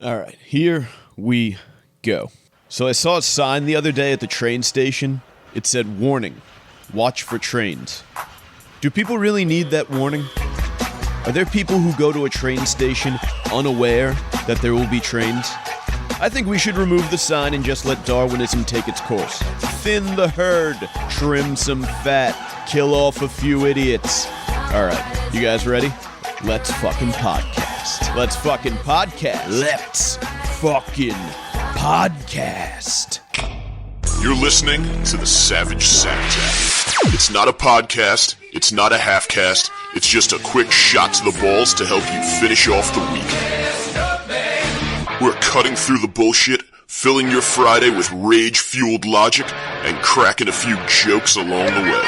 All right, here we go. So I saw a sign the other day at the train station. It said, "Warning, watch for trains." Do people really need that warning? Are there people who go to a train station unaware that there will be trains? I think we should remove the sign and just let Darwinism take its course. Thin the herd, trim some fat, kill off a few idiots. All right, you guys ready? Let's fucking podcast. Let's fucking podcast. Let's fucking podcast. You're listening to the Savage Sacktap. It's not a podcast, it's not a half-cast, it's just a quick shot to the balls to help you finish off the week. We're cutting through the bullshit, filling your Friday with rage-fueled logic, and cracking a few jokes along the way.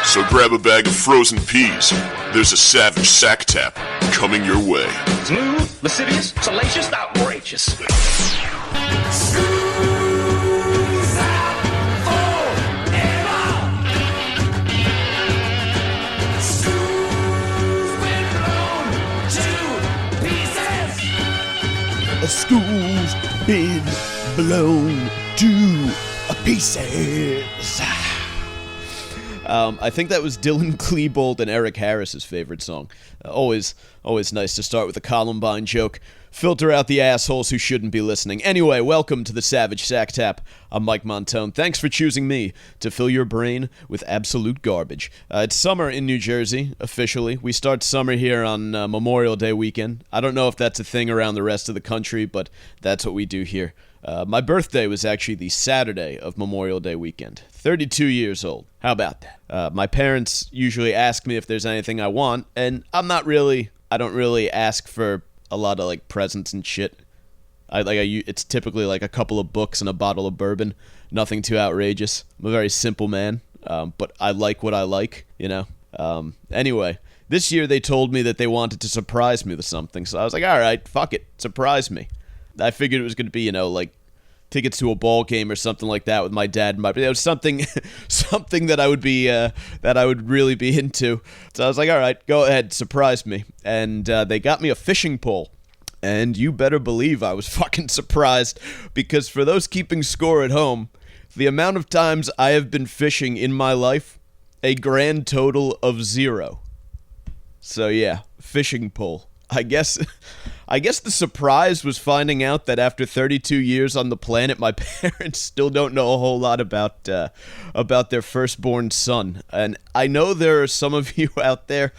So grab a bag of frozen peas. There's a Savage Sacktap coming your way. Smooth, lascivious, salacious, outrageous. A school's been blown to pieces. I think that was Dylan Klebold and Eric Harris's favorite song. Always nice to start with a Columbine joke. Filter out the assholes who shouldn't be listening. Anyway, welcome to the Savage Sacktap. I'm Mike Montone. Thanks for choosing me to fill your brain with absolute garbage. It's summer in New Jersey, officially. We start summer here on Memorial Day weekend. I don't know if that's a thing around the rest of the country, but that's what we do here. My birthday was actually the Saturday of Memorial Day weekend. 32 years old. How about that? My parents usually ask me if there's anything I want, and I don't really ask for a lot of presents and shit. It's typically a couple of books and a bottle of bourbon. Nothing too outrageous. I'm a very simple man, but I like what I like, you know? Anyway, this year they told me that they wanted to surprise me with something, so I was like, alright, fuck it, surprise me. I figured it was going to be, tickets to a ball game or something like that with my dad and it was something that I would be, that I would really be into. So I was like, all right, go ahead, surprise me. And they got me a fishing pole. And you better believe I was fucking surprised, because for those keeping score at home, the amount of times I have been fishing in my life, a grand total of 0. So yeah, fishing pole. I guess the surprise was finding out that after 32 years on the planet, my parents still don't know a whole lot about their firstborn son. And I know there are some of you out there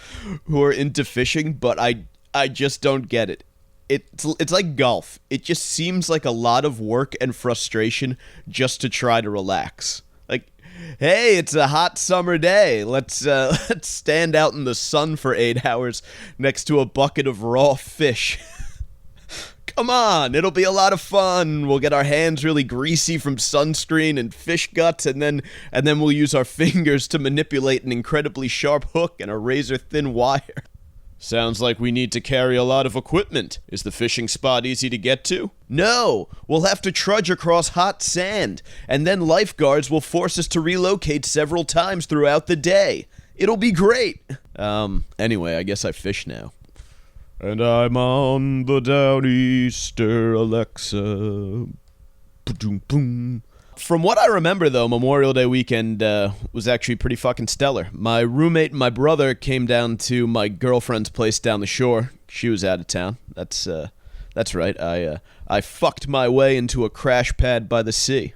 who are into fishing, but I just don't get it. It's like golf. It just seems like a lot of work and frustration just to try to relax. Hey, it's a hot summer day. Let's stand out in the sun for 8 hours next to a bucket of raw fish. Come on, it'll be a lot of fun. We'll get our hands really greasy from sunscreen and fish guts, and then we'll use our fingers to manipulate an incredibly sharp hook and a razor-thin wire. Sounds like we need to carry a lot of equipment. Is the fishing spot easy to get to? No, we'll have to trudge across hot sand, and then lifeguards will force us to relocate several times throughout the day. It'll be great. Anyway, I guess I fish now. And I'm on the Downeaster, Alexa. Boom, boom. From what I remember, though, Memorial Day weekend was actually pretty fucking stellar. My roommate and my brother came down to my girlfriend's place down the shore. She was out of town. That's right. I fucked my way into a crash pad by the sea.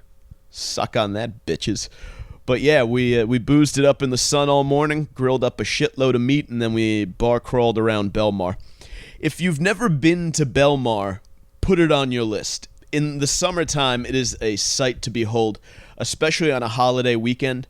Suck on that, bitches. But yeah, we boozed it up in the sun all morning, grilled up a shitload of meat, and then we bar crawled around Bill Maher. If you've never been to Bill Maher, put it on your list. In the summertime, it is a sight to behold, especially on a holiday weekend.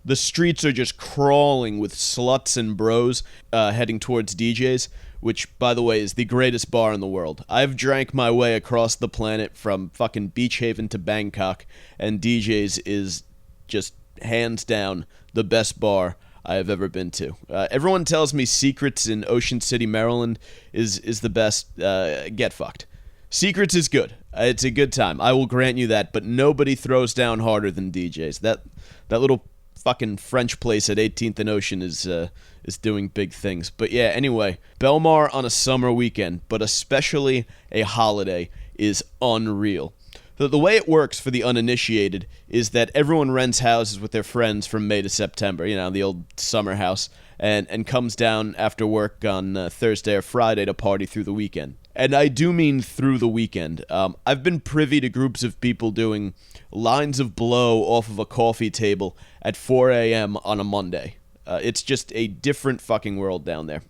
The streets are just crawling with sluts and bros heading towards DJs, which, by the way, is the greatest bar in the world. I've drank my way across the planet from fucking Beach Haven to Bangkok, and DJs is just hands down the best bar I have ever been to. Everyone tells me Secrets in Ocean City, Maryland is the best. Get fucked. Secrets is good. It's a good time. I will grant you that, but nobody throws down harder than DJs. That little fucking French place at 18th and Ocean is doing big things. But yeah, anyway, Bill Maher on a summer weekend, but especially a holiday, is unreal. The way it works for the uninitiated is that everyone rents houses with their friends from May to September, the old summer house, and comes down after work on Thursday or Friday to party through the weekend. And I do mean through the weekend. I've been privy to groups of people doing lines of blow off of a coffee table at 4 a.m. on a Monday. It's just a different fucking world down there.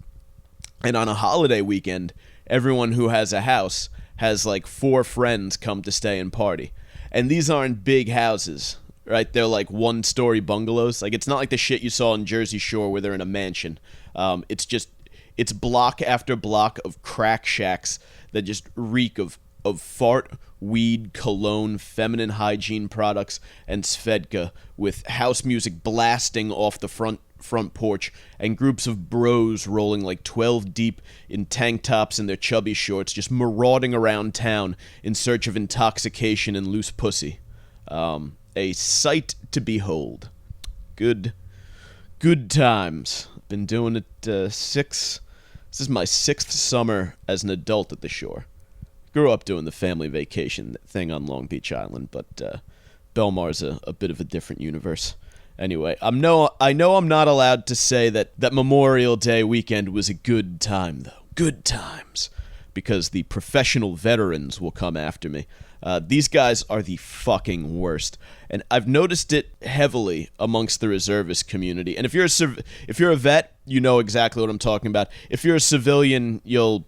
And on a holiday weekend, everyone who has a house has like 4 friends come to stay and party. And these aren't big houses, right? They're like one-story bungalows. Like, it's not like the shit you saw in Jersey Shore where they're in a mansion. It's block after block of crack shacks that just reek of fart, weed, cologne, feminine hygiene products, and Svedka, with house music blasting off the front porch, and groups of bros rolling like 12 deep in tank tops and their chubby shorts, just marauding around town in search of intoxication and loose pussy. A sight to behold. Good times. Been doing it 6... This is my 6th summer as an adult at the shore. Grew up doing the family vacation thing on Long Beach Island, but Bill Maher's a bit of a different universe. Anyway, I know I'm not allowed to say that Memorial Day weekend was a good time, though. Good times. Because the professional veterans will come after me. These guys are the fucking worst. And I've noticed it heavily amongst the reservist community. And if you're a vet, you know exactly what I'm talking about. If you're a civilian, you'll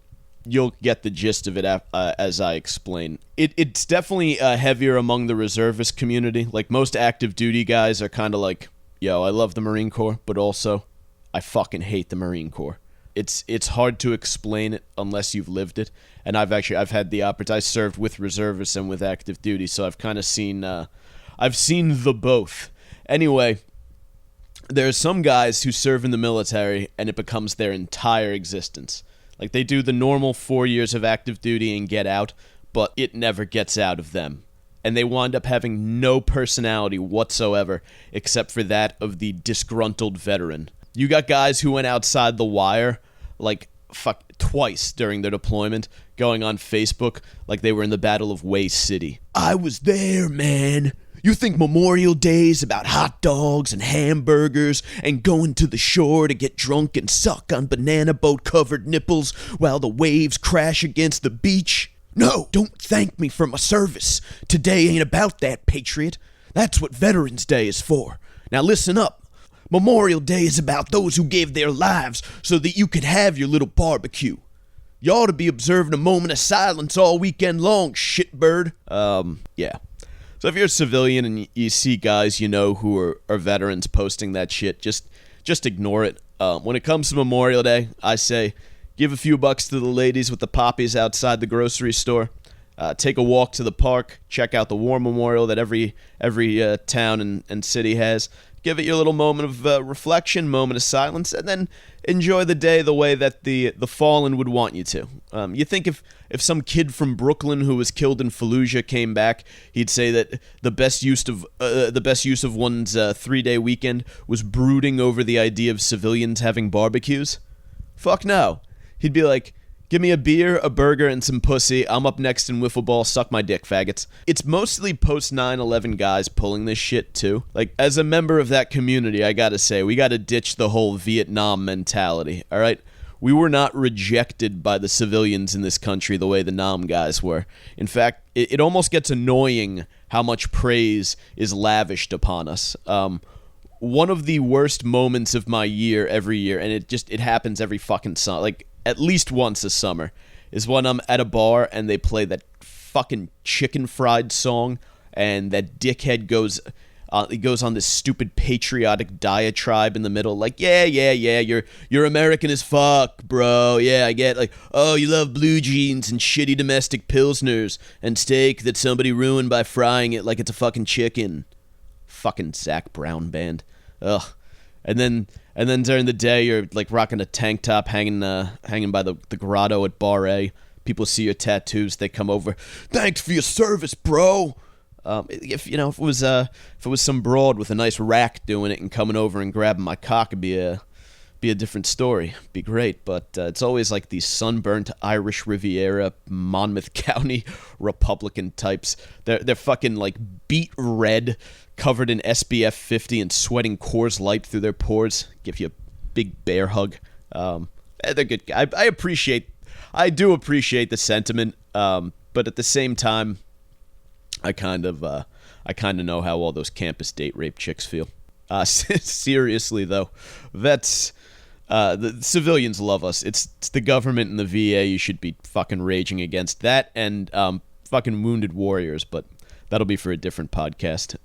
get the gist of it as I explain. It's definitely heavier among the reservist community. Like, most active duty guys are kind of like, yo, I love the Marine Corps, but also, I fucking hate the Marine Corps. It's hard to explain it unless you've lived it. And I've had the opportunity. I served with reservists and with active duty, so I've kind of seen the both. Anyway, there's some guys who serve in the military and it becomes their entire existence. Like, they do the normal 4 years of active duty and get out, but it never gets out of them. And they wind up having no personality whatsoever except for that of the disgruntled veteran. You got guys who went outside the wire, like, twice during their deployment, going on Facebook like they were in the Battle of Way City. I was there, man. You think Memorial Day's about hot dogs and hamburgers and going to the shore to get drunk and suck on banana boat-covered nipples while the waves crash against the beach? No, don't thank me for my service. Today ain't about that, patriot. That's what Veterans Day is for. Now listen up. Memorial Day is about those who gave their lives so that you could have your little barbecue. You ought to be observing a moment of silence all weekend long, shitbird. Yeah. So if you're a civilian and you see guys who are veterans posting that shit, just ignore it. When it comes to Memorial Day, I say give a few bucks to the ladies with the poppies outside the grocery store. Take a walk to the park. Check out the war memorial that every town and city has. Give it your little moment of reflection, moment of silence, and then enjoy the day the way that the fallen would want you to. You think if some kid from Brooklyn who was killed in Fallujah came back, he'd say that the best use of one's 3-day weekend was brooding over the idea of civilians having barbecues? Fuck no. He'd be like, give me a beer, a burger, and some pussy. I'm up next in wiffle ball. Suck my dick, faggots. It's mostly post 9/11 guys pulling this shit, too. Like, as a member of that community, I gotta say, we gotta ditch the whole Vietnam mentality, all right? We were not rejected by the civilians in this country the way the Nam guys were. In fact, it almost gets annoying how much praise is lavished upon us. One of the worst moments of my year every year, and it happens every fucking summer, like, at least once a summer, is when I'm at a bar and they play that fucking chicken fried song and that dickhead goes on this stupid patriotic diatribe in the middle, like, yeah, you're American as fuck, bro, yeah, I get, like, oh, you love blue jeans and shitty domestic pilsners and steak that somebody ruined by frying it like it's a fucking chicken. Fucking Zach Brown band. Ugh. And then during the day, you're like rocking a tank top, hanging by the grotto at Bar A. People see your tattoos, they come over. Thanks for your service, bro. If it was some broad with a nice rack doing it and coming over and grabbing my cock, it'd be a different story. Be great, but it's always like these sunburnt Irish Riviera, Monmouth County Republican types. They're fucking like beet red, covered in SPF 50 and sweating Coors Light through their pores. Give you a big bear hug. They're good. I do appreciate the sentiment, but at the same time, I kind of know how all those campus date rape chicks feel. Seriously though, the civilians love us. It's the government and the VA you should be fucking raging against. That and fucking wounded warriors, but that'll be for a different podcast.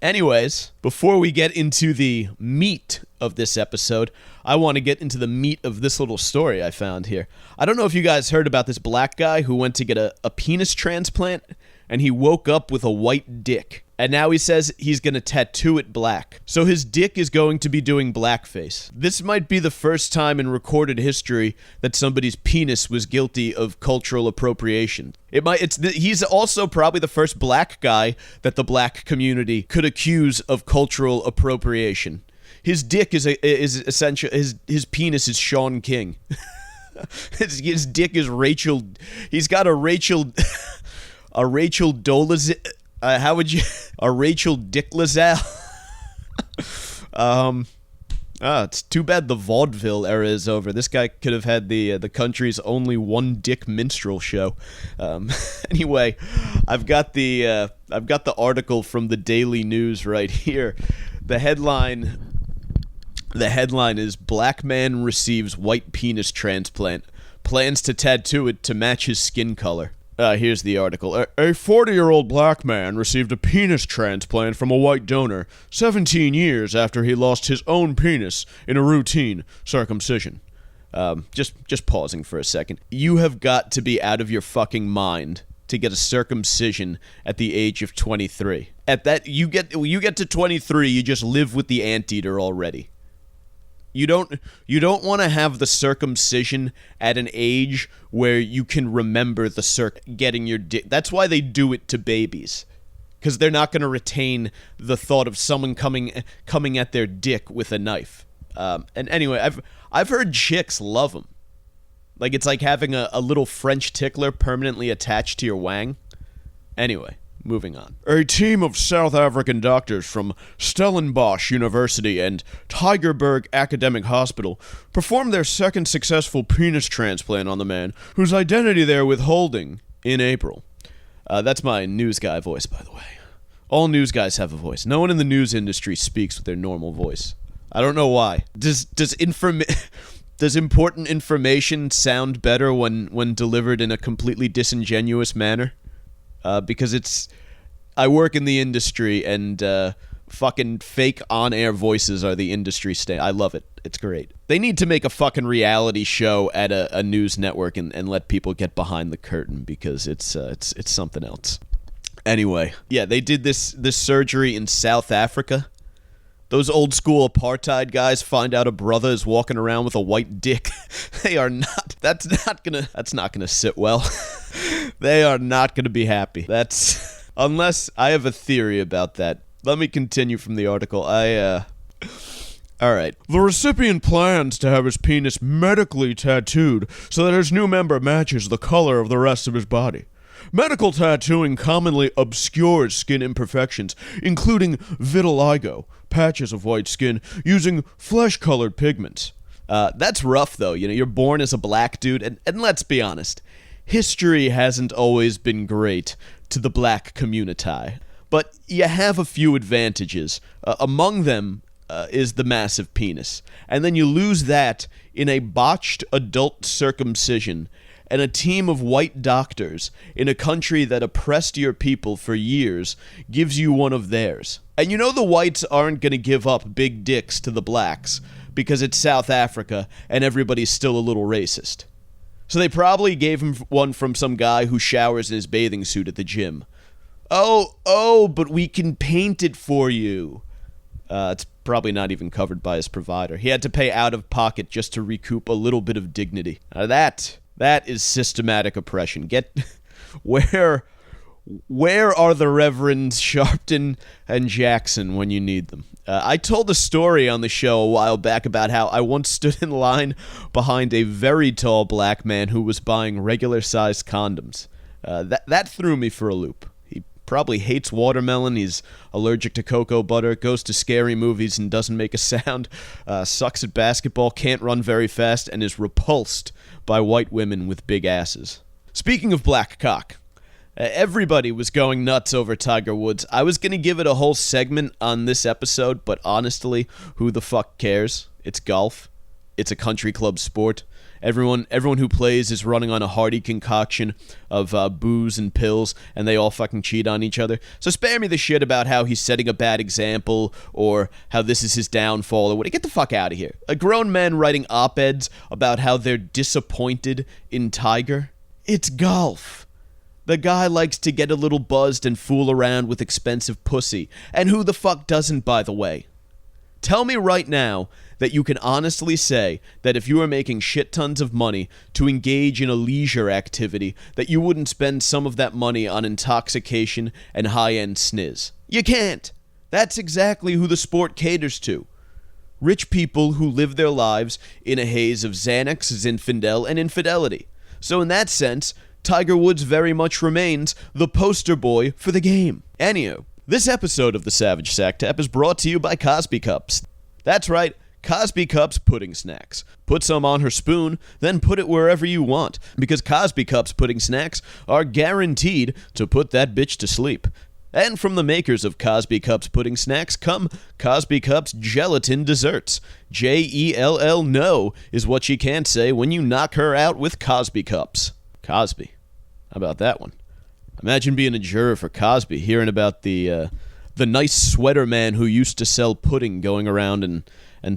Anyways, before we get into the meat of this episode, I want to get into the meat of this little story I found here. I don't know if you guys heard about this black guy who went to get a penis transplant, and he woke up with a white dick. And now he says he's going to tattoo it black. So his dick is going to be doing blackface. This might be the first time in recorded history that somebody's penis was guilty of cultural appropriation. He's also probably the first black guy that the black community could accuse of cultural appropriation. His dick is essential. His penis is Sean King. His dick is Rachel. He's got a Rachel. A Rachel Dolezal. A Rachel Dick Lazal. It's too bad the vaudeville era is over. This guy could have had the country's only one dick minstrel show. Anyway, I've got the article from the Daily News right here. The headline is Black Man Receives White Penis Transplant. Plans to tattoo it to match his skin color. Here's the article. A 40-year-old black man received a penis transplant from a white donor 17 years after he lost his own penis in a routine circumcision. Just pausing for a second. You have got to be out of your fucking mind to get a circumcision at the age of 23. At that, you get to 23, you just live with the anteater already. You don't want to have the circumcision at an age where you can remember getting your dick. That's why they do it to babies, because they're not going to retain the thought of someone coming at their dick with a knife. And anyway, I've heard chicks love them. Like it's like having a little French tickler permanently attached to your wang. Anyway. Moving on. A team of South African doctors from Stellenbosch University and Tygerberg Academic Hospital performed their second successful penis transplant on the man, whose identity they're withholding, in April. That's my news guy voice, by the way. All news guys have a voice. No one in the news industry speaks with their normal voice. I don't know why. Does important information sound better when delivered in a completely disingenuous manner? Because I work in the industry, and fucking fake on-air voices are the industry I love it. It's great. They need to make a fucking reality show at a news network and let people get behind the curtain, because it's something else. Anyway, yeah, they did this surgery in South Africa. Those old school apartheid guys find out a brother is walking around with a white dick. They are not. That's not gonna sit well. They are not gonna be happy. Unless I have a theory about that. Let me continue from the article. Alright. The recipient plans to have his penis medically tattooed so that his new member matches the color of the rest of his body. Medical tattooing commonly obscures skin imperfections, including vitiligo, patches of white skin, using flesh-colored pigments. That's rough, though. You're born as a black dude, and let's be honest, history hasn't always been great to the black community. But you have a few advantages. Among them is the massive penis. And then you lose that in a botched adult circumcision and a team of white doctors in a country that oppressed your people for years gives you one of theirs. And you know the whites aren't going to give up big dicks to the blacks because it's South Africa and everybody's still a little racist. So they probably gave him one from some guy who showers in his bathing suit at the gym. Oh, but we can paint it for you. It's probably not even covered by his provider. He had to pay out of pocket just to recoup a little bit of dignity. That is systematic oppression. Where are the Reverends Sharpton and Jackson when you need them? I told a story on the show a while back about how I once stood in line behind a very tall black man who was buying regular-sized condoms. That threw me for a loop. He probably hates watermelon, he's allergic to cocoa butter, goes to scary movies and doesn't make a sound, sucks at basketball, can't run very fast, and is repulsed by white women with big asses. Speaking of black cock, everybody was going nuts over Tiger Woods. I was going to give it a whole segment on this episode, but honestly, who the fuck cares? It's golf. It's a country club sport. Everyone who plays is running on a hearty concoction of booze and pills, and they all fucking cheat on each other. So spare me the shit about how he's setting a bad example, or how this is his downfall, or what. Get the fuck out of here. A grown man writing op-eds about how they're disappointed in Tiger? It's golf. The guy likes to get a little buzzed and fool around with expensive pussy. And who the fuck doesn't, by the way? Tell me right now that you can honestly say that if you were making shit tons of money to engage in a leisure activity, that you wouldn't spend some of that money on intoxication and high-end sniz. You can't. That's exactly who the sport caters to. Rich people who live their lives in a haze of Xanax, Zinfandel, and infidelity. So in that sense, Tiger Woods very much remains the poster boy for the game. Anywho, this episode of the Savage Sacktap is brought to you by Cosby Cups. That's right, Cosby Cups pudding snacks. Put some on her spoon, then put it wherever you want, because Cosby Cups pudding snacks are guaranteed to put that bitch to sleep. And from the makers of Cosby Cups pudding snacks come Cosby Cups gelatin desserts. Jell no is what she can't say when you knock her out with Cosby Cups. Cosby. How about that one? Imagine being a juror for Cosby, hearing about the nice sweater man who used to sell pudding, going around and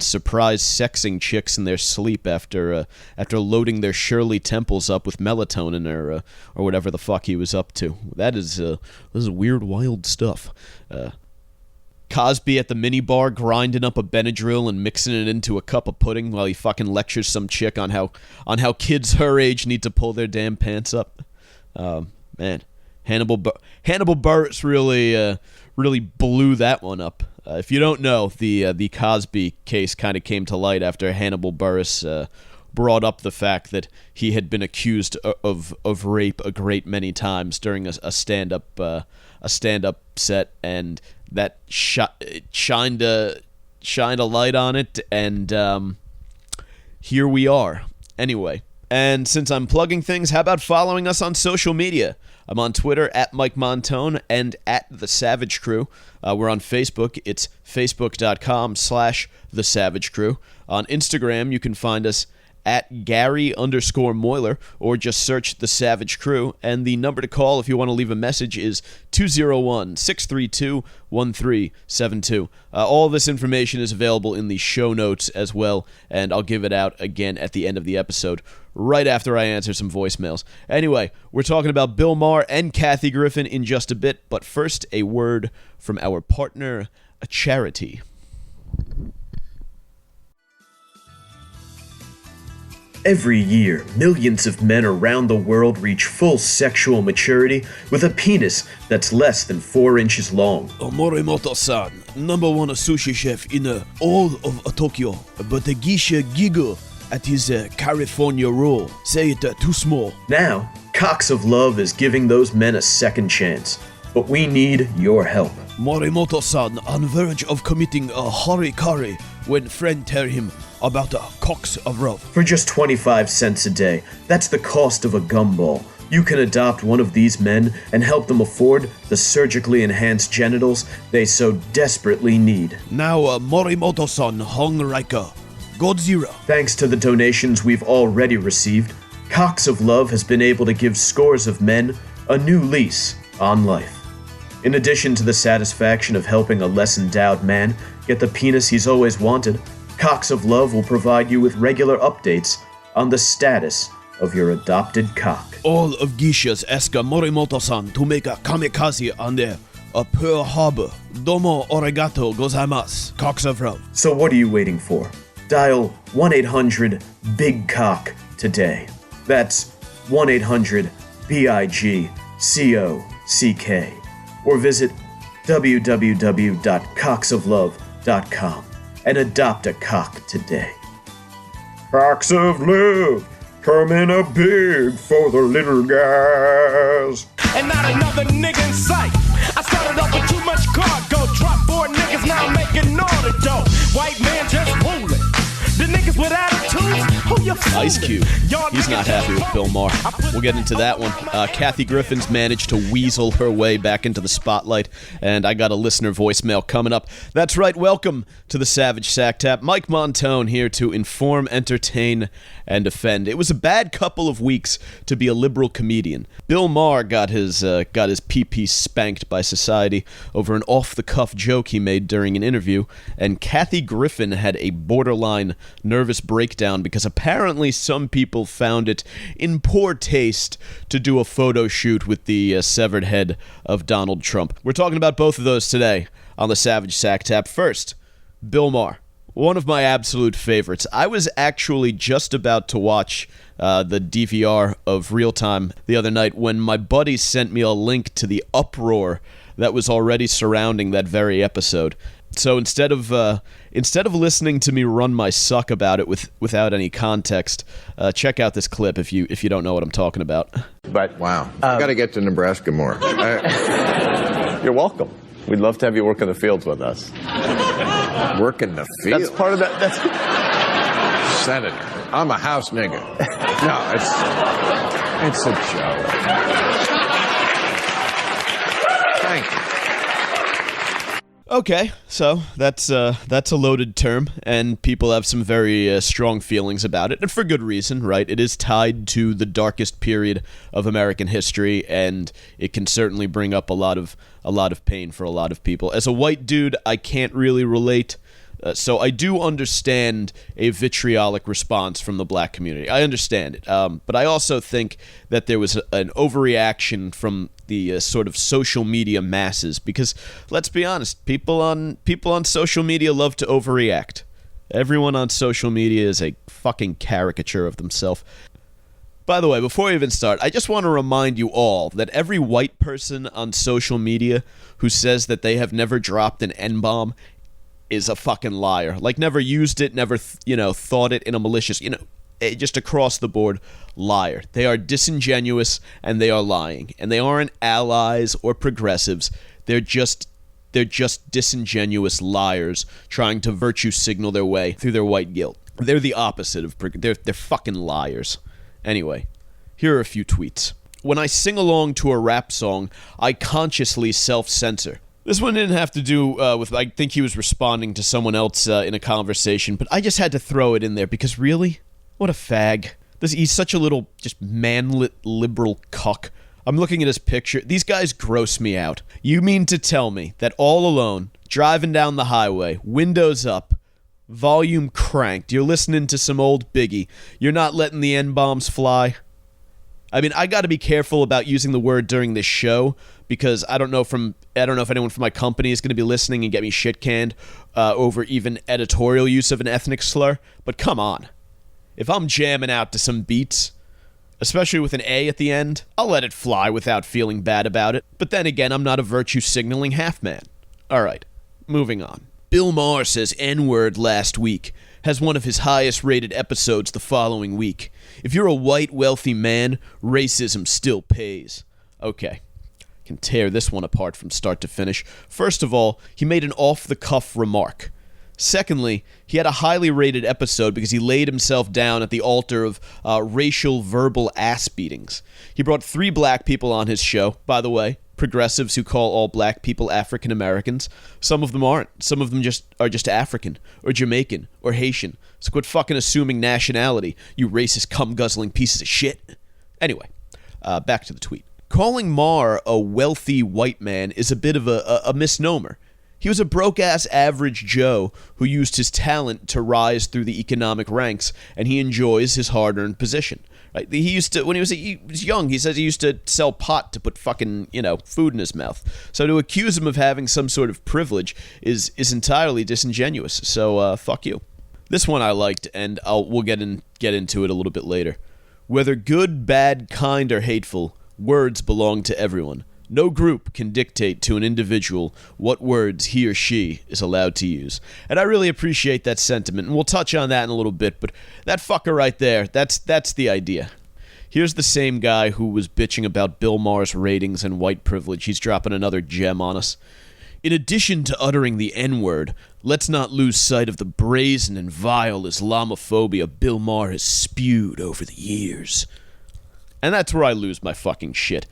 surprise sexing chicks in their sleep after loading their Shirley Temples up with melatonin or whatever the fuck he was up to. This is weird, wild stuff. Cosby at the minibar grinding up a Benadryl and mixing it into a cup of pudding while he fucking lectures some chick on how kids her age need to pull their damn pants up. Man, Hannibal Buress really blew that one up. If you don't know, the Cosby case kind of came to light after Hannibal Buress brought up the fact that he had been accused of rape a great many times during a stand-up set, and that shined a light on it, and here we are. Anyway, and since I'm plugging things, how about following us on social media? I'm on Twitter at Mike Montone and at The Savage Crew. We're on Facebook. It's facebook.com/The Savage Crew. On Instagram, you can find us at Gary_Moiler, or just search The Savage Crew. And the number to call if you want to leave a message is 201-632-1372. All this information is available in the show notes as well, and I'll give it out again at the end of the episode, right after I answer some voicemails. Anyway, we're talking about Bill Maher and Kathy Griffin in just a bit, but first, a word from our partner, a charity. Every year, millions of men around the world reach full sexual maturity with a penis that's less than 4 inches long. Morimoto-san, number one sushi chef in all of Tokyo, but the geisha giggle at his California roll. Say it too small. Now, Cocks of Love is giving those men a second chance, but we need your help. Morimoto-san on verge of committing a harikari when friend tell him about the Cocks of Love. For just 25 cents a day, that's the cost of a gumball. You can adopt one of these men and help them afford the surgically enhanced genitals they so desperately need. Now Morimoto-san hung like a Godzilla. Thanks to the donations we've already received, Cocks of Love has been able to give scores of men a new lease on life. In addition to the satisfaction of helping a less endowed man get the penis he's always wanted, Cocks of Love will provide you with regular updates on the status of your adopted cock. All of geishas ask Morimoto-san to make a kamikaze on their Pearl Harbor. Domo arigato gozaimasu, Cocks of Love. So what are you waiting for? Dial 1-800-BIG-COCK today. That's 1-800-BIG-COCK. or visit www.cocksoflove.com and adopt a cock today. Cocks of Love, coming up big for the little guys. And not another nigga in sight. I started off with too much cargo. Drop 4 niggas, now I'm making all the dough. White man just ruling. The niggas with attitudes, who you fooling? Ice Cube. He's not happy with Bill Maher. We'll get into that one. Kathy Griffin's managed to weasel her way back into the spotlight, and I got a listener voicemail coming up. That's right, welcome to the Savage Sacktap. Mike Montone here to inform, entertain, and offend. It was a bad couple of weeks to be a liberal comedian. Bill Maher got his pee-pee spanked by society over an off-the-cuff joke he made during an interview, and Kathy Griffin had a borderline nervous breakdown because apparently some people found it in poor taste to do a photo shoot with the severed head of Donald Trump. We're talking about both of those today on the Savage Sacktap. First, Bill Maher. One of my absolute favorites. I was actually just about to watch the DVR of Real Time the other night when my buddy sent me a link to the uproar that was already surrounding that very episode. So instead of listening to me run my suck about it without any context, check out this clip if you don't know what I'm talking about. But wow, I got to get to Nebraska more. You're welcome. We'd love to have you work in the fields with us. Work in the field. That's part of that. That's Senator. I'm a house nigga. No, it's a joke. Thank you. Okay, so that's a loaded term, and people have some very strong feelings about it, and for good reason, right? It is tied to the darkest period of American history, and it can certainly bring up a lot of pain for a lot of people. As a white dude, I can't really relate, so I do understand a vitriolic response from the black community. I understand it, but I also think that there was an overreaction from the sort of social media masses, because let's be honest, people on social media love to overreact. Everyone on social media is a fucking caricature of themselves. By the way, before we even start, I just want to remind you all that every white person on social media who says that they have never dropped an N-bomb is a fucking liar. Like, never used it, never thought it in a malicious, just across the board liar. They are disingenuous and they are lying, and they aren't allies or progressives. They're just disingenuous liars trying to virtue signal their way through their white guilt. They're the opposite of they're fucking liars. Anyway, here are a few tweets. When I sing along to a rap song, I consciously self-censor. This one didn't have to do with, I think he was responding to someone else in a conversation, but I just had to throw it in there because really? What a fag. He's such a little, just manlit liberal cuck. I'm looking at his picture. These guys gross me out. You mean to tell me that all alone, driving down the highway, windows up, volume cranked, you're listening to some old Biggie, you're not letting the N-bombs fly? I mean, I gotta be careful about using the word during this show, because I don't know if anyone from my company is going to be listening and get me shit-canned over even editorial use of an ethnic slur, but come on. If I'm jamming out to some beats, especially with an A at the end, I'll let it fly without feeling bad about it. But then again, I'm not a virtue-signaling half-man. Alright, moving on. Bill Maher says N-word last week, has one of his highest-rated episodes the following week. If you're a white, wealthy man, racism still pays. Okay, can tear this one apart from start to finish. First of all, he made an off-the-cuff remark. Secondly, he had a highly rated episode because he laid himself down at the altar of racial verbal ass beatings. He brought 3 black people on his show, by the way, progressives who call all black people African Americans. Some of them aren't. Some of them are just African, or Jamaican, or Haitian. So quit fucking assuming nationality, you racist cum-guzzling pieces of shit. Anyway, back to the tweet. Calling Maher a wealthy white man is a bit of a misnomer. He was a broke-ass average Joe who used his talent to rise through the economic ranks, and he enjoys his hard-earned position. Right? He used to, when he was young, he says he used to sell pot to put fucking, food in his mouth. So to accuse him of having some sort of privilege is entirely disingenuous. So fuck you. This one I liked, and we'll get into it a little bit later. Whether good, bad, kind, or hateful, words belong to everyone. No group can dictate to an individual what words he or she is allowed to use. And I really appreciate that sentiment, and we'll touch on that in a little bit, but that fucker right there, that's the idea. Here's the same guy who was bitching about Bill Maher's ratings and white privilege. He's dropping another gem on us. In addition to uttering the N-word, let's not lose sight of the brazen and vile Islamophobia Bill Maher has spewed over the years. And that's where I lose my fucking shit.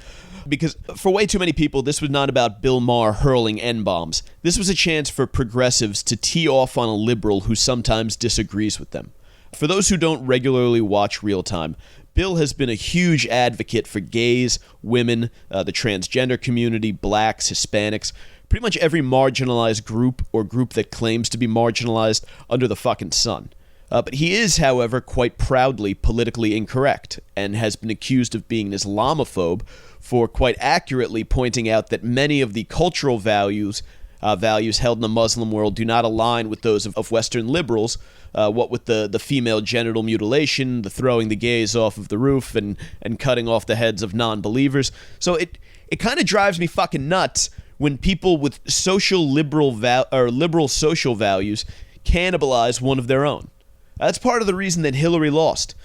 Because for way too many people, this was not about Bill Maher hurling N-bombs. This was a chance for progressives to tee off on a liberal who sometimes disagrees with them. For those who don't regularly watch Real Time, Bill has been a huge advocate for gays, women, the transgender community, blacks, Hispanics, pretty much every marginalized group or group that claims to be marginalized under the fucking sun. But he is, however, quite proudly politically incorrect and has been accused of being an Islamophobe for quite accurately pointing out that many of the cultural values held in the Muslim world do not align with those of Western liberals, what with the female genital mutilation, the throwing the gays off of the roof, and cutting off the heads of non-believers. So it kind of drives me fucking nuts when people with liberal social values cannibalize one of their own. That's part of the reason that Hillary lost.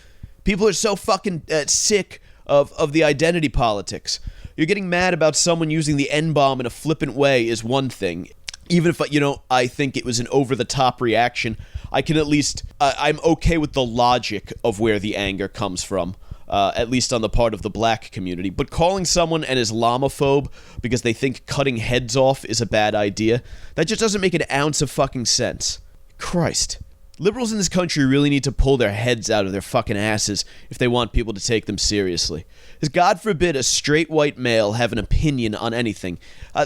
People are so fucking sick of the identity politics. You're getting mad about someone using the N-bomb in a flippant way is one thing. Even if, I think it was an over-the-top reaction, I can at least, I'm okay with the logic of where the anger comes from, at least on the part of the black community. But calling someone an Islamophobe because they think cutting heads off is a bad idea, that just doesn't make an ounce of fucking sense. Christ. Liberals in this country really need to pull their heads out of their fucking asses if they want people to take them seriously. Because God forbid a straight white male have an opinion on anything.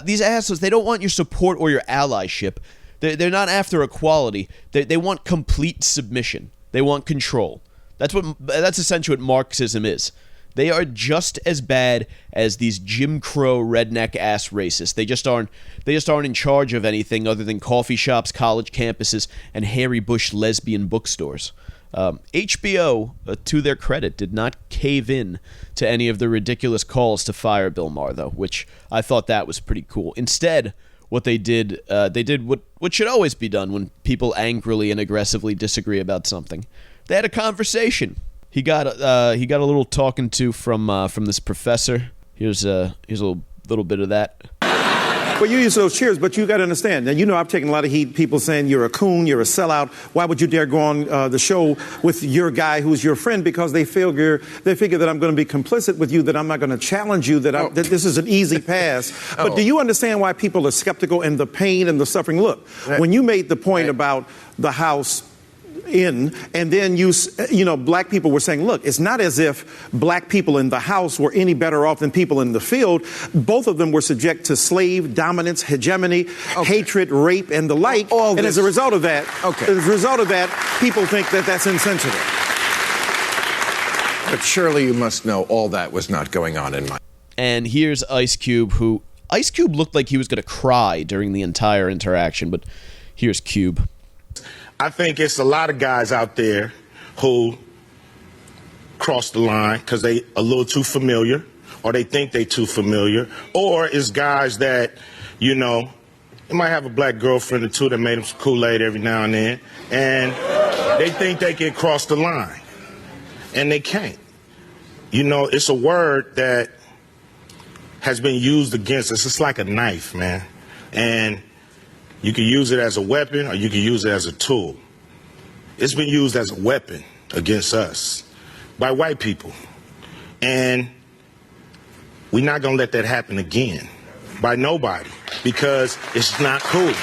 These assholes, they don't want your support or your allyship. They're not after equality. They want complete submission. They want control. That's essentially what Marxism is. They are just as bad as these Jim Crow redneck-ass racists. They just aren't in charge of anything other than coffee shops, college campuses, and hairy bush lesbian bookstores. HBO, to their credit, did not cave in to any of the ridiculous calls to fire Bill Maher, though, which I thought that was pretty cool. Instead, what they did what should always be done when people angrily and aggressively disagree about something. They had a conversation. He got a little talking to from this professor. Here's a little bit of that. Well, you use those cheers, but you got to understand. Now, I've taken a lot of heat. People saying you're a coon, you're a sellout. Why would you dare go on the show with your guy who's your friend? Because they figure that I'm going to be complicit with you, that I'm not going to challenge you, that this is an easy pass. But do you understand why people are skeptical and the pain and the suffering? Look, when you made the point about the House and then black people were saying, look, it's not as if black people in the House were any better off than people in the field. Both of them were subject to slave dominance, hegemony, hatred, rape, and the like. And as a result of that, people think that that's insensitive. But surely you must know all that was not going on in my... And here's Ice Cube, who... Ice Cube looked like he was going to cry during the entire interaction, but here's Cube. I think it's a lot of guys out there who cross the line because they a little too familiar, or they think they too familiar, or it's guys that, they might have a black girlfriend or two that made them some Kool-Aid every now and then, and they think they can cross the line, and they can't. It's a word that has been used against us. It's like a knife, man, and you can use it as a weapon or you can use it as a tool. It's been used as a weapon against us by white people. And we're not going to let that happen again by nobody because it's not cool.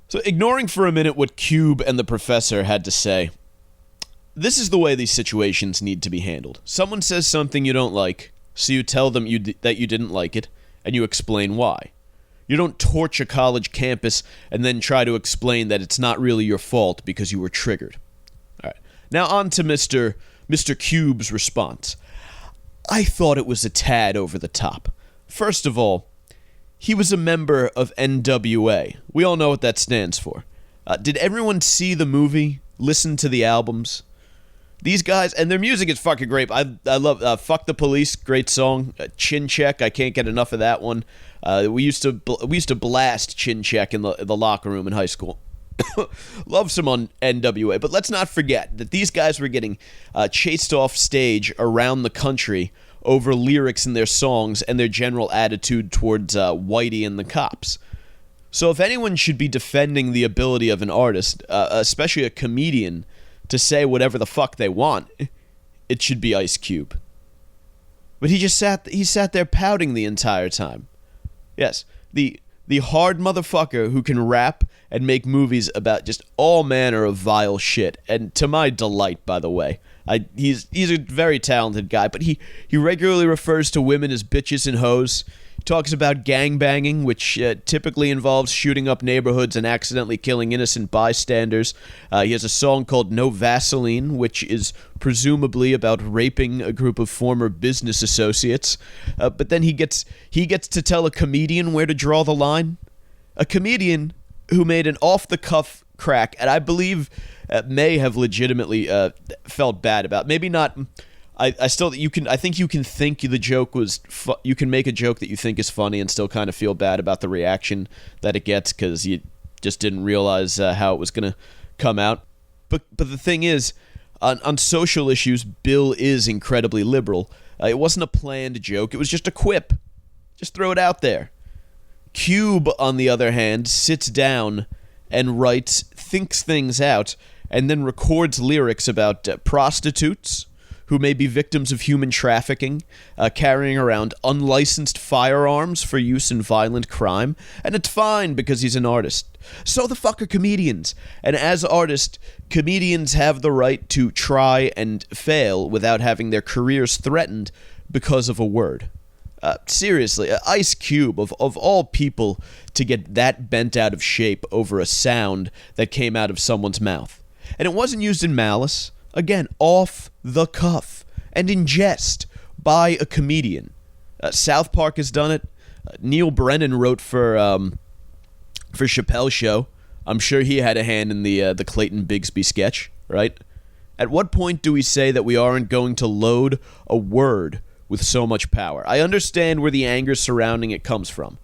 So ignoring for a minute what Cube and the professor had to say, this is the way these situations need to be handled. Someone says something you don't like, so you tell them that you didn't like it, and you explain why. You don't torch a college campus and then try to explain that it's not really your fault because you were triggered. All right. Now on to Mr. Cube's response. I thought it was a tad over the top. First of all, he was a member of NWA. We all know what that stands for. Did everyone see the movie? Listen to the albums? These guys, and their music is fucking great. I love Fuck the Police, great song. Chin Check, I can't get enough of that one. We used to blast Chin Check in the locker room in high school. Love some on NWA, but let's not forget that these guys were getting chased off stage around the country over lyrics in their songs and their general attitude towards Whitey and the cops. So if anyone should be defending the ability of an artist, especially a comedian, to say whatever the fuck they want, it should be Ice Cube. But he sat there pouting the entire time. Yes, the hard motherfucker who can rap and make movies about just all manner of vile shit, and to my delight, by the way. He's a very talented guy, but he regularly refers to women as bitches and hoes. He talks about gangbanging, which typically involves shooting up neighborhoods and accidentally killing innocent bystanders. He has a song called No Vaseline, which is presumably about raping a group of former business associates. But then he gets to tell a comedian where to draw the line. A comedian who made an off-the-cuff crack, and I believe may have legitimately felt bad about. Maybe not. I think you can think the joke was. You can make a joke that you think is funny and still kind of feel bad about the reaction that it gets because you just didn't realize how it was gonna come out. But the thing is, on social issues, Bill is incredibly liberal. It wasn't a planned joke. It was just a quip. Just throw it out there. Cube, on the other hand, sits down and writes, thinks things out, and then records lyrics about prostitutes who may be victims of human trafficking, carrying around unlicensed firearms for use in violent crime, and it's fine because he's an artist. So the fuck are comedians? And as artists, comedians have the right to try and fail without having their careers threatened because of a word. Seriously, Ice Cube, of all people to get that bent out of shape over a sound that came out of someone's mouth. And it wasn't used in malice. Again, off the cuff and in jest by a comedian. South Park has done it. Neil Brennan wrote for Chappelle's show. I'm sure he had a hand in the Clayton Bigsby sketch, right? At what point do we say that we aren't going to load a word with so much power? I understand where the anger surrounding it comes from,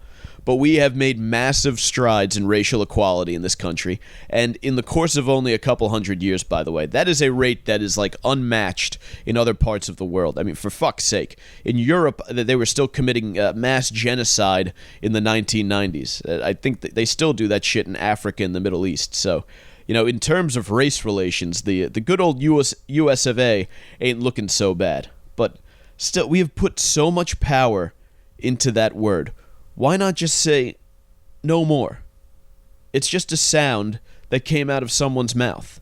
but we have made massive strides in racial equality in this country, and in the course of only a couple hundred years, by the way. That is a rate that is like unmatched in other parts of the world. I mean, for fuck's sake. In Europe, they were still committing mass genocide in the 1990s. I think that they still do that shit in Africa and the Middle East. So, you know, in terms of race relations, the good old US of A ain't looking so bad. But still, we have put so much power into that word. Why not just say, no more? It's just a sound that came out of someone's mouth.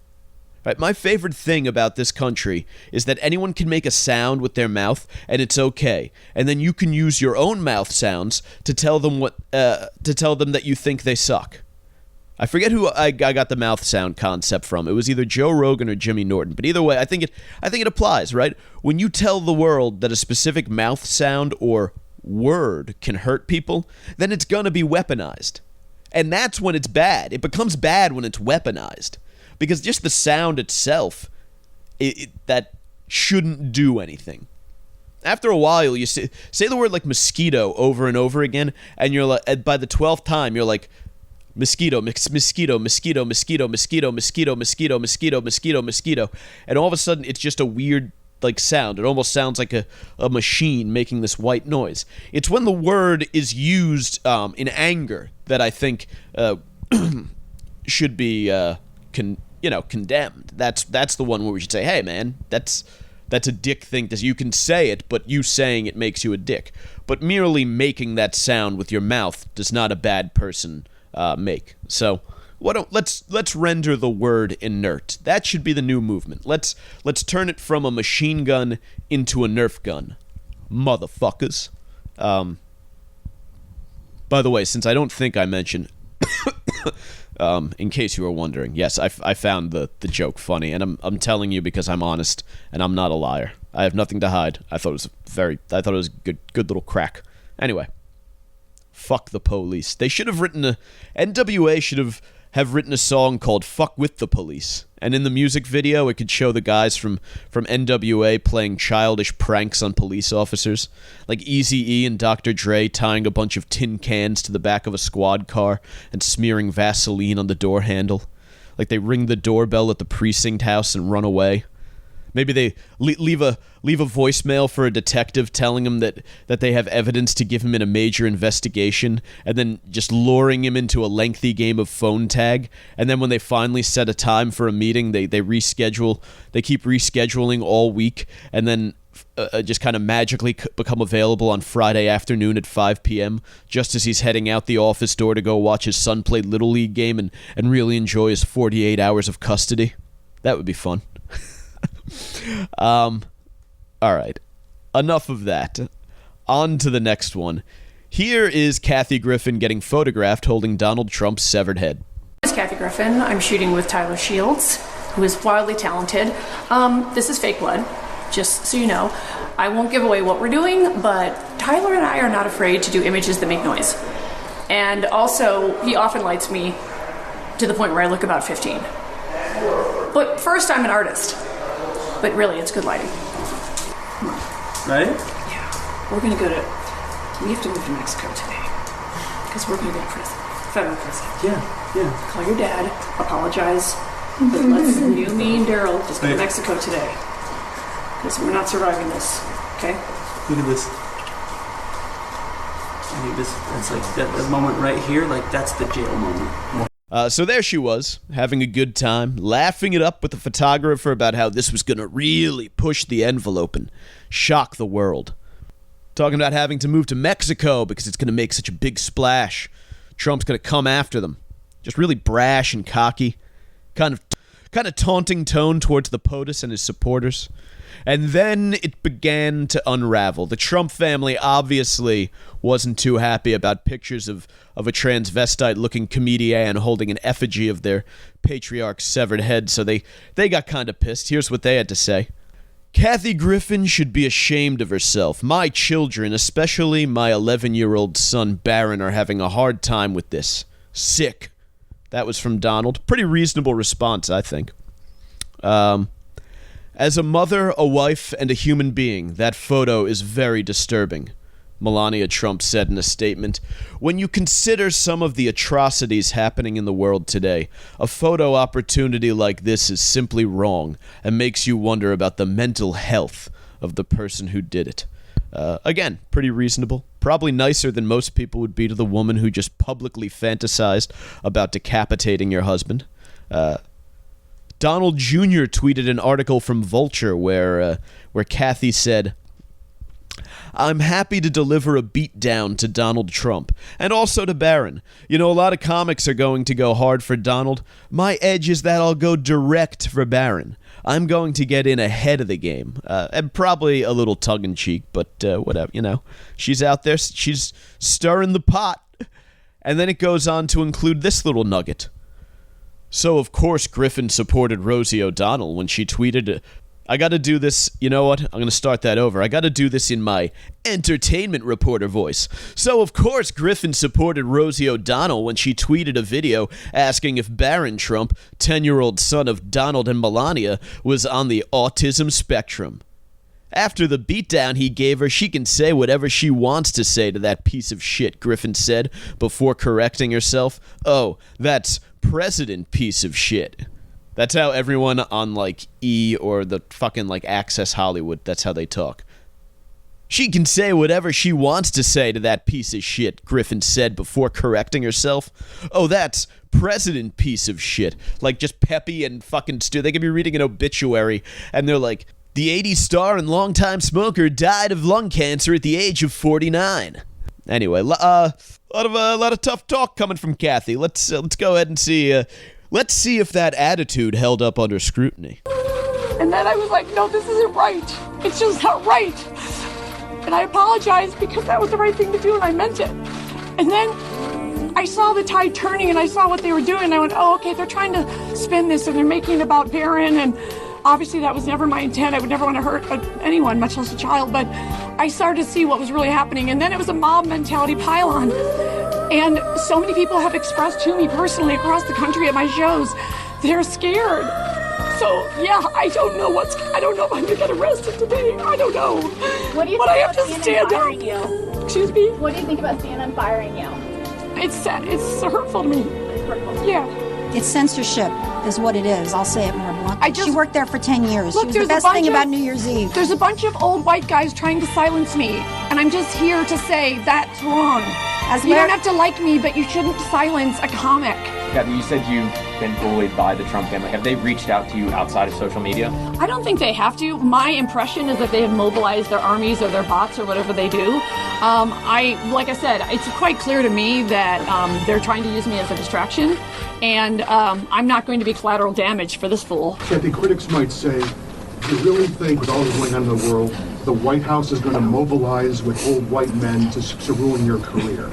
Right? My favorite thing about this country is that anyone can make a sound with their mouth, and it's okay. And then you can use your own mouth sounds to tell them that you think they suck. I forget who I got the mouth sound concept from. It was either Joe Rogan or Jimmy Norton. But either way, I think it applies, right? When you tell the world that a specific mouth sound or word can hurt people, then it's gonna be weaponized. And that's when it's bad. It becomes bad when it's weaponized. Because just the sound itself, that shouldn't do anything. After a while, you say the word like mosquito over and over again, and you're like, by the 12th time, you're like, mosquito, mosquito, mosquito, mosquito, mosquito, mosquito, mosquito, mosquito, mosquito, mosquito, and all of a sudden it's just a weird sound. It almost sounds like a machine making this white noise. It's when the word is used in anger that I think should be condemned. That's the one where we should say, hey man, that's a dick thing. You can say it, but you saying it makes you a dick. But merely making that sound with your mouth does not a bad person make. So let's render the word inert. That should be the new movement. Let's turn it from a machine gun into a Nerf gun, motherfuckers. By the way, since I don't think I mentioned, in case you were wondering, yes, I found the joke funny, and I'm telling you because I'm honest and I'm not a liar. I have nothing to hide. I thought it was a good little crack. Anyway. Fuck the police. They should have written NWA should have have written a song called Fuck With the Police. And in the music video, it could show the guys from NWA playing childish pranks on police officers, like Eazy-E and Dr. Dre tying a bunch of tin cans to the back of a squad car and smearing Vaseline on the door handle. Like they ring the doorbell at the precinct house and run away. Maybe they leave a voicemail for a detective telling him that they have evidence to give him in a major investigation, and then just luring him into a lengthy game of phone tag. And then when they finally set a time for a meeting, they reschedule. They keep rescheduling all week, and then just kind of magically become available on Friday afternoon at 5 p.m. just as he's heading out the office door to go watch his son play Little League game and really enjoy his 48 hours of custody. That would be fun. All right. Enough of that. On to the next one. Here is Kathy Griffin getting photographed holding Donald Trump's severed head. This is Kathy Griffin. I'm shooting with Tyler Shields, who is wildly talented. This is fake blood, just so you know. I won't give away what we're doing, but Tyler and I are not afraid to do images that make noise. And also, he often lights me to the point where I look about 15. But first, I'm an artist. But really, it's good lighting. Right? Yeah. We're gonna go to... We have to move to Mexico today. Because we're gonna go to prison. Federal prison. Yeah. Call your dad. Apologize. But let's... You, me, and Daryl just go to Mexico today. Because we're not surviving this. Okay? Look at this. I think that's like that moment right here. Like, that's the jail moment. So there she was, having a good time, laughing it up with the photographer about how this was going to really push the envelope and shock the world. Talking about having to move to Mexico because it's going to make such a big splash. Trump's going to come after them. Just really brash and cocky. Kind of taunting tone towards the POTUS and his supporters. And then it began to unravel. The Trump family obviously wasn't too happy about pictures of a transvestite-looking comedian holding an effigy of their patriarch's severed head, so they got kind of pissed. Here's what they had to say. Kathy Griffin should be ashamed of herself. My children, especially my 11-year-old son Barron, are having a hard time with this. Sick. That was from Donald. Pretty reasonable response, I think. As a mother, a wife, and a human being, that photo is very disturbing, Melania Trump said in a statement. When you consider some of the atrocities happening in the world today, a photo opportunity like this is simply wrong and makes you wonder about the mental health of the person who did it. Again, pretty reasonable. Probably nicer than most people would be to the woman who just publicly fantasized about decapitating your husband. Donald Jr. tweeted an article from Vulture where Kathy said, I'm happy to deliver a beatdown to Donald Trump, and also to Barron. You know, a lot of comics are going to go hard for Donald. My edge is that I'll go direct for Barron. I'm going to get in ahead of the game. And probably a little tongue-in-cheek, but whatever, you know. She's out there, she's stirring the pot. And then it goes on to include this little nugget. So, of course, Griffin supported Rosie O'Donnell when she tweeted, I gotta do this, you know what, I'm gonna start that over. I gotta do this in my entertainment reporter voice. So, of course, Griffin supported Rosie O'Donnell when she tweeted a video asking if Barron Trump, 10-year-old son of Donald and Melania, was on the autism spectrum. After the beatdown he gave her, she can say whatever she wants to say to that piece of shit, Griffin said, before correcting herself. Oh, that's president piece of shit. That's how everyone on, like, E! Or the fucking, like, Access Hollywood, that's how they talk. She can say whatever she wants to say to that piece of shit, Griffin said before correcting herself. Oh, that's president piece of shit. Like, just peppy and fucking They could be reading an obituary, and they're like, the 80s star and longtime smoker died of lung cancer at the age of 49. Anyway, a lot of tough talk coming from Kathy. Let's go ahead and see. Let's see if that attitude held up under scrutiny. And then I was like, no, this isn't right. It's just not right. And I apologized because that was the right thing to do and I meant it. And then I saw the tide turning and I saw what they were doing. And I went, oh, okay, they're trying to spin this and they're making it about Barron. And obviously that was never my intent. I would never want to hurt anyone, much less a child. But I started to see what was really happening. And then it was a mob mentality pile-on. And so many people have expressed to me personally across the country at my shows, they're scared. So, yeah, I don't know if I'm gonna get arrested today. I don't know. What do you but think I have about to CNN stand firing up. you? Excuse me? What do you think about CNN firing you? It's sad. It's hurtful to me. Yeah. It's censorship is what it is. I'll say it more bluntly. She worked there for 10 years. Look, She was there's the best a bunch thing of, about New Year's Eve. There's a bunch of old white guys trying to silence me, and I'm just here to say that's wrong. You don't have to like me, but you shouldn't silence a comic. Kathy, you said you've been bullied by the Trump family. Have they reached out to you outside of social media? I don't think they have to. My impression is that they have mobilized their armies or their bots or whatever they do. Like I said, it's quite clear to me that they're trying to use me as a distraction, and I'm not going to be collateral damage for this fool. Kathy, critics might say, do you really think with all that's going on in the world, the White House is going to mobilize with old white men to ruin your career?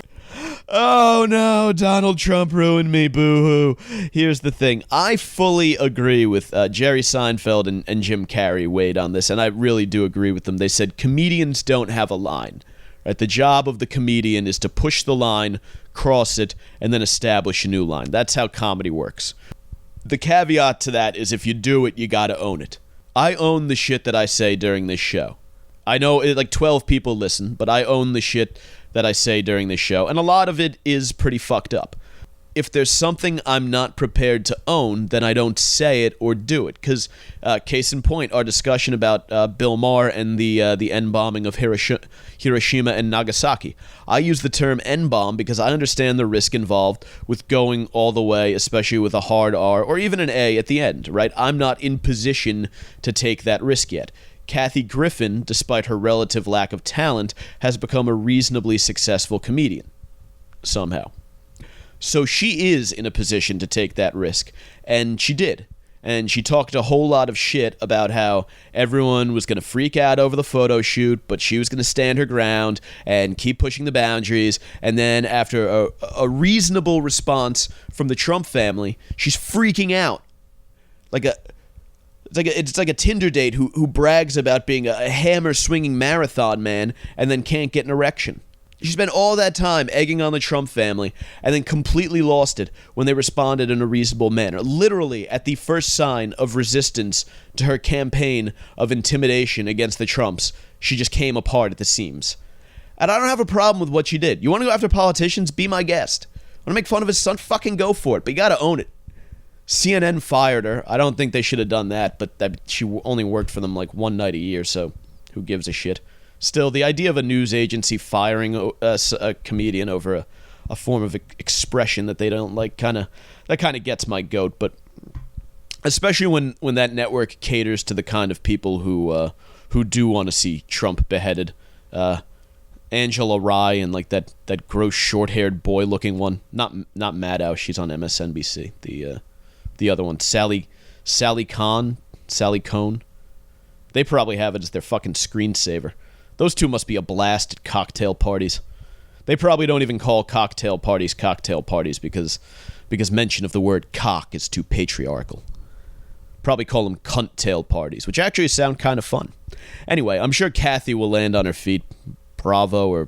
Oh no, Donald Trump ruined me, boo-hoo. Here's the thing. I fully agree with Jerry Seinfeld and Jim Carrey weighed on this, and I really do agree with them. They said comedians don't have a line. Right? The job of the comedian is to push the line, cross it, and then establish a new line. That's how comedy works. The caveat to that is if you do it, you gotta own it. I own the shit that I say during this show. I know like 12 people listen, but I own the shit that I say during this show, and a lot of it is pretty fucked up. If there's something I'm not prepared to own, then I don't say it or do it. Because, case in point, our discussion about Bill Maher and the N-bombing of Hiroshima and Nagasaki. I use the term N-bomb because I understand the risk involved with going all the way, especially with a hard R or even an A at the end, right? I'm not in position to take that risk yet. Kathy Griffin, despite her relative lack of talent, has become a reasonably successful comedian. Somehow. So she is in a position to take that risk, and she did. And she talked a whole lot of shit about how everyone was going to freak out over the photo shoot, but she was going to stand her ground and keep pushing the boundaries. And then after a reasonable response from the Trump family, she's freaking out. It's like a Tinder date who brags about being a hammer-swinging marathon man and then can't get an erection. She spent all that time egging on the Trump family and then completely lost it when they responded in a reasonable manner. Literally, at the first sign of resistance to her campaign of intimidation against the Trumps, she just came apart at the seams. And I don't have a problem with what she did. You want to go after politicians? Be my guest. Want to make fun of his son? Fucking go for it, but you gotta own it. CNN fired her. I don't think they should have done that, but she only worked for them like one night a year, so who gives a shit? Still, the idea of a news agency firing a comedian over a form of expression that they don't like kind of gets my goat. But especially when that network caters to the kind of people who do want to see Trump beheaded. Angela Rye and like that gross short-haired boy-looking one. Not Maddow. She's on MSNBC. The other one, Sally Cohn. They probably have it as their fucking screensaver. Those two must be a blast at cocktail parties. They probably don't even call cocktail parties because mention of the word cock is too patriarchal. Probably call them cunt-tail parties, which actually sound kind of fun. Anyway, I'm sure Kathy will land on her feet. Bravo or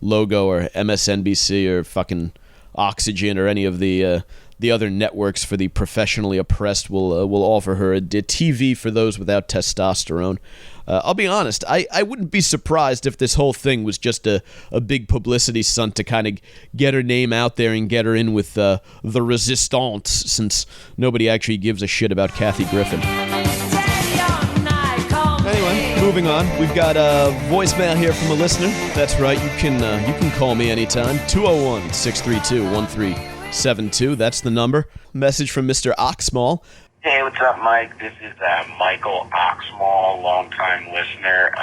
Logo or MSNBC or fucking Oxygen or any of the other networks for the professionally oppressed will offer her a TV for those without testosterone. I'll be honest, I wouldn't be surprised if this whole thing was just a big publicity stunt to kind of get her name out there and get her in with the resistance, since nobody actually gives a shit about Kathy Griffin. Anyway, moving on. We've got a voicemail here from a listener. That's right, you can call me anytime. 201-632-1372. That's the number. Message from Mr. Oxmall. Hey, what's up, Mike? This is Michael Oxmall, longtime listener.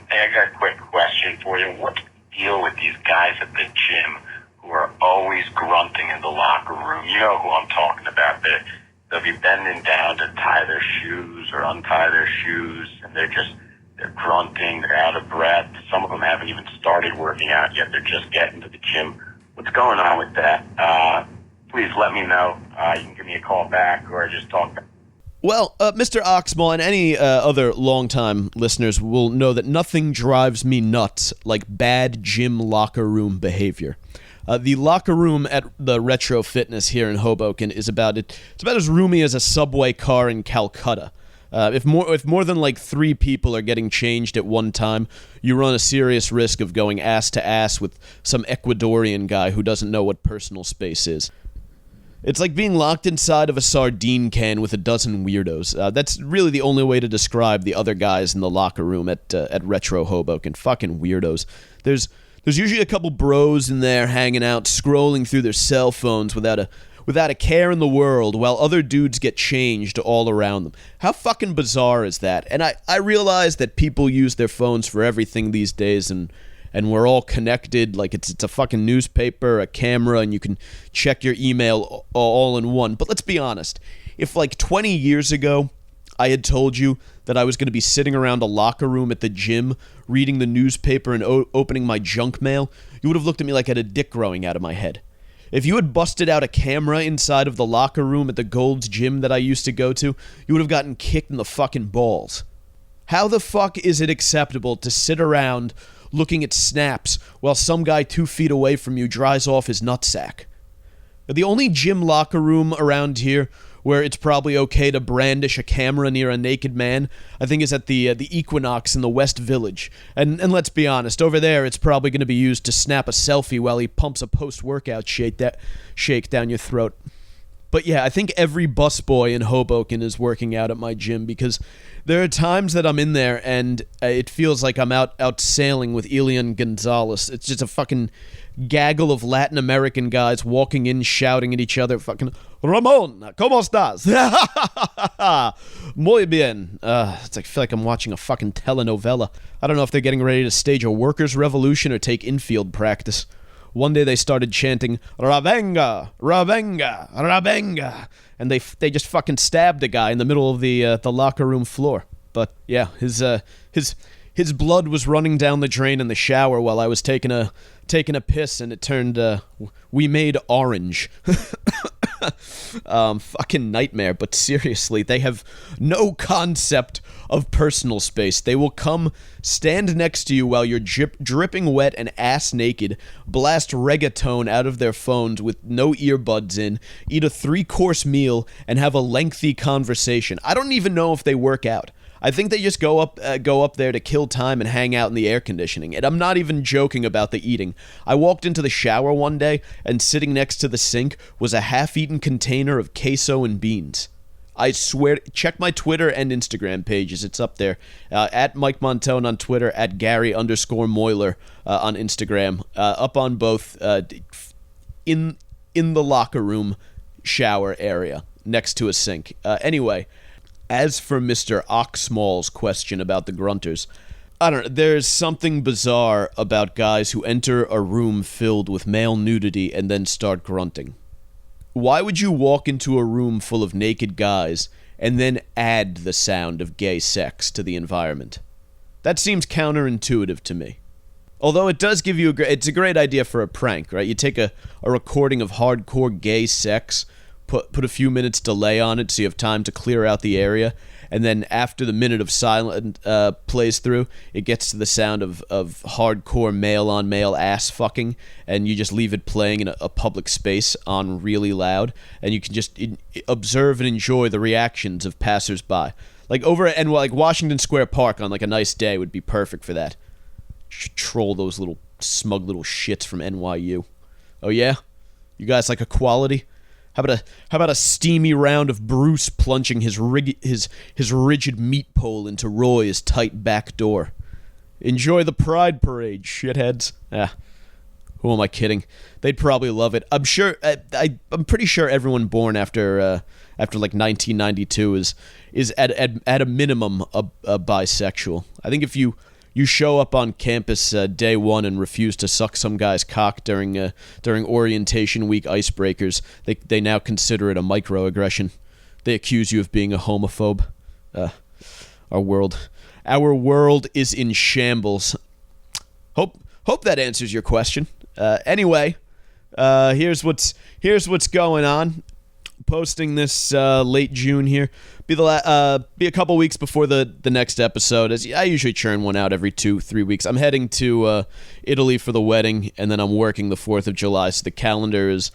Hey, I got a quick question for you. What's the deal with these guys at the gym who are always grunting in the locker room? You know who I'm talking about. They'll be bending down to tie their shoes or untie their shoes, and they're grunting, they're out of breath. Some of them haven't even started working out yet. They're just getting to the gym. What's going on with that? Please let me know. You can give me a call back or just talk back. Well, Mr. Oxmall and any other longtime listeners will know that nothing drives me nuts like bad gym locker room behavior. The locker room at the Retro Fitness here in Hoboken is it's about as roomy as a subway car in Calcutta. If more than like 3 people are getting changed at one time, you run a serious risk of going ass to ass with some Ecuadorian guy who doesn't know what personal space is. It's like being locked inside of a sardine can with a dozen weirdos. That's really the only way to describe the other guys in the locker room at Retro Hoboken. Fucking weirdos. There's usually a couple bros in there hanging out, scrolling through their cell phones without a care in the world, while other dudes get changed all around them. How fucking bizarre is that? And I realize that people use their phones for everything these days, and we're all connected, like it's a fucking newspaper, a camera, and you can check your email all in one. But let's be honest, if like 20 years ago I had told you that I was going to be sitting around a locker room at the gym, reading the newspaper and opening my junk mail, you would have looked at me like I had a dick growing out of my head. If you had busted out a camera inside of the locker room at the Gold's Gym that I used to go to, you would have gotten kicked in the fucking balls. How the fuck is it acceptable to sit around looking at snaps while some guy 2 feet away from you dries off his nutsack? The only gym locker room around here where it's probably okay to brandish a camera near a naked man, I think is at the Equinox in the West Village. And let's be honest, over there it's probably going to be used to snap a selfie while he pumps a post-workout shake down your throat. But yeah, I think every busboy in Hoboken is working out at my gym, because there are times that I'm in there and it feels like I'm out sailing with Elian Gonzalez. It's just a fucking gaggle of Latin American guys walking in, shouting at each other, fucking, Ramon, ¿cómo estás? Muy bien. It's like, I feel like I'm watching a fucking telenovela. I don't know if they're getting ready to stage a workers' revolution or take infield practice. One day they started chanting, Ravenga, Ravenga, Ravenga, and they just fucking stabbed a guy in the middle of the locker room floor. But yeah, his blood was running down the drain in the shower while I was taking a piss, and it turned we made orange. Fucking nightmare. But seriously, they have no concept of personal space. They will come stand next to you while you're dripping wet and ass naked, blast reggaeton out of their phones with no earbuds in, eat a 3-course meal, and have a lengthy conversation. I don't even know if they work out. I think they just go up there to kill time and hang out in the air conditioning. And I'm not even joking about the eating. I walked into the shower one day, and sitting next to the sink was a half-eaten container of queso and beans. I swear, check my Twitter and Instagram pages. It's up there. At Mike Montone on Twitter, at Gary_Moiler on Instagram. Up on both in the locker room shower area next to a sink. Anyway, as for Mr. Oxmall's question about the grunters, I don't know, there's something bizarre about guys who enter a room filled with male nudity and then start grunting. Why would you walk into a room full of naked guys and then add the sound of gay sex to the environment? That seems counterintuitive to me. Although it does give you it's a great idea for a prank, right? You take a recording of hardcore gay sex, put a few minutes delay on it so you have time to clear out the area, and then after the minute of silence plays through, it gets to the sound of hardcore male-on-male ass fucking, and you just leave it playing in a public space on really loud, and you can just observe and enjoy the reactions of passers-by. Like Washington Square Park on like a nice day would be perfect for that. Troll those little smug little shits from NYU. Oh yeah? You guys like equality? How about a steamy round of Bruce plunging his rigid meat pole into Roy's tight back door? Enjoy the Pride Parade, shitheads. Who am I kidding? They'd probably love it. I'm sure. I'm pretty sure everyone born after like 1992 is at a minimum a bisexual. I think if you show up on campus day one and refuse to suck some guy's cock during orientation week icebreakers, they now consider it a microaggression. They accuse you of being a homophobe. Our world is in shambles. Hope that answers your question. Anyway, here's what's going on. Posting this late June here. be a couple weeks before the next episode, as I usually churn one out every 2-3 weeks. I'm heading to Italy for the wedding, and then I'm working the 4th of July, so the calendar's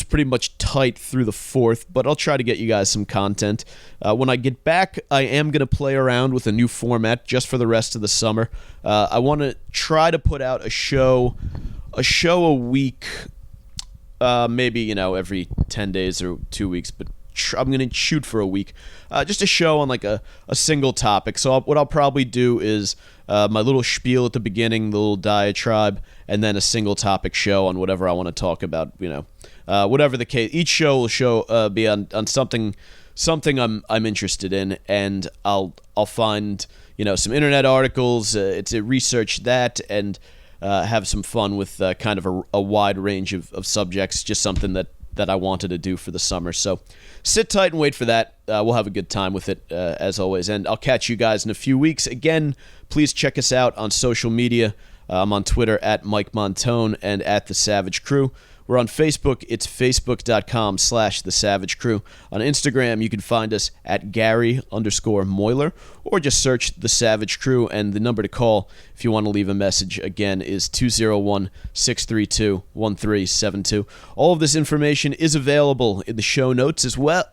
pretty much tight through the 4th, but I'll try to get you guys some content. When I get back, I am going to play around with a new format just for the rest of the summer. I want to try to put out a show a week, maybe, every 10 days or 2 weeks, but I'm going to shoot for a week. Just a show on like a single topic. So what I'll probably do is my little spiel at the beginning, the little diatribe, and then a single topic show on whatever I want to talk about, whatever the case. Each show will be on something I'm interested in, and I'll find, some internet articles to research that and have some fun with kind of a wide range of subjects, just something that I wanted to do for the summer. So sit tight and wait for that. We'll have a good time with it, as always. And I'll catch you guys in a few weeks. Again, please check us out on social media. I'm on Twitter at Mike Montone and at The Savage Crew. We're on Facebook. It's facebook.com/The Savage Crew. On Instagram, you can find us at Gary_Moiler, or just search The Savage Crew, and the number to call if you want to leave a message, again, is 201-632-1372. All of this information is available in the show notes as well.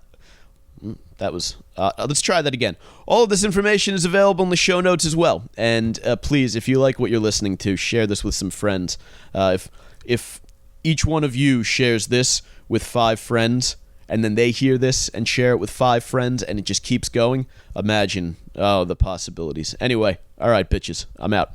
Let's try that again. All of this information is available in the show notes as well. And please, if you like what you're listening to, share this with some friends. If each one of you shares this with 5 friends, and then they hear this and share it with 5 friends, and it just keeps going, imagine, the possibilities. Anyway, all right, bitches, I'm out.